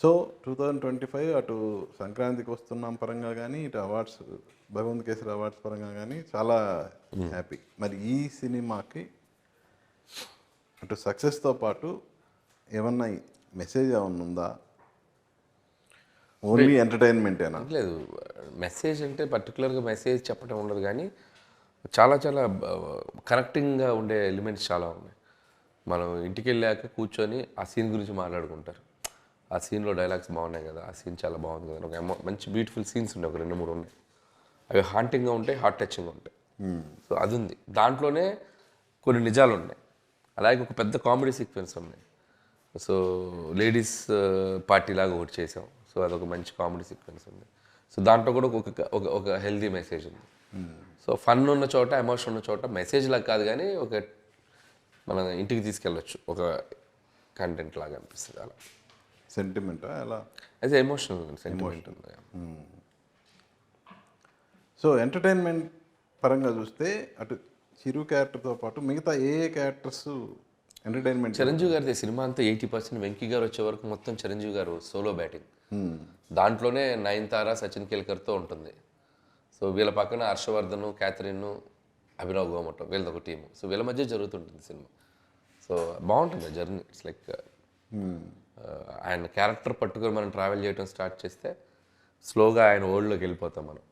So 2025 అటు సంక్రాంతికి వస్తున్నాం పరంగా కానీ ఇటు అవార్డ్స్ భగవంత్ కేసరి అవార్డ్స్ పరంగా కానీ చాలా హ్యాపీ. మరి ఈ సినిమాకి అటు సక్సెస్తో పాటు ఏమన్నా మెసేజ్ ఏమన్నా ఉందా? ఓన్లీ ఎంటర్టైన్మెంటేనా? లేదు, మెసేజ్ అంటే పర్టికులర్గా మెసేజ్ చెప్పడం ఉండదు, కానీ చాలా చాలా కనెక్టింగ్గా ఉండే ఎలిమెంట్స్ చాలా ఉన్నాయి. మనం ఇంటికి వెళ్ళాక కూర్చొని ఆ సీన్ గురించి మాట్లాడుకుంటారు. ఆ సీన్లో డైలాగ్స్ బాగున్నాయి కదా, ఆ సీన్ చాలా బాగుంది కదా, ఒక మంచి బ్యూటిఫుల్ సీన్స్ ఉన్నాయి, ఒక 2-3 ఉన్నాయి. అవి హాంటింగ్గా ఉంటాయి, హార్ట్ టచింగ్గా ఉంటాయి. సో అది ఉంది. దాంట్లోనే కొన్ని నిజాలు ఉన్నాయి, అలాగే ఒక పెద్ద కామెడీ సీక్వెన్స్ ఉన్నాయి. సో లేడీస్ పార్టీ లాగా ఒకటి చేసాం. సో అదొక మంచి కామెడీ సీక్వెన్స్ ఉంది. సో దాంట్లో కూడా ఒక హెల్దీ మెసేజ్ ఉంది. సో ఫన్ ఉన్న చోట, ఎమోషన్ ఉన్న చోట మెసేజ్ లాగా కాదు, కానీ ఒక మన ఇంటికి తీసుకెళ్ళచ్చు, ఒక కంటెంట్ లాగా అనిపిస్తుంది. అలా సెంటిమెంటా ఎలా? అయితే ఎమోషనల్ సెంటిమెంట్ ఉంది. సో ఎంటర్టైన్మెంట్ పరంగా చూస్తే అటు చిరు క్యారెక్టర్తో పాటు మిగతా ఏ క్యారెక్టర్స్ ఎంటర్టైన్మెంట్? చిరంజీవి గారి సినిమా అంతా 80% వెంకీ గారు వచ్చే వరకు మొత్తం చిరంజీవి గారు సోలో బ్యాటింగ్. దాంట్లోనే నయనతార, సచిన్ కేల్కర్తో ఉంటుంది. సో వీళ్ళ పక్కన హర్షవర్ధన్, క్యాథరిన్, అభినవ్ గోమటం, వీళ్ళది ఒక టీము. సో వీళ్ళ మధ్య జరుగుతుంటుంది సినిమా. సో బాగుంటుంది జర్నీ. ఇట్స్ లైక్ ఆయన క్యారెక్టర్ పట్టుకొని మనం ట్రావెల్ చేయడం స్టార్ట్ చేస్తే స్లోగా ఆయన వరల్డ్లోకి వెళ్ళిపోతాం మనం.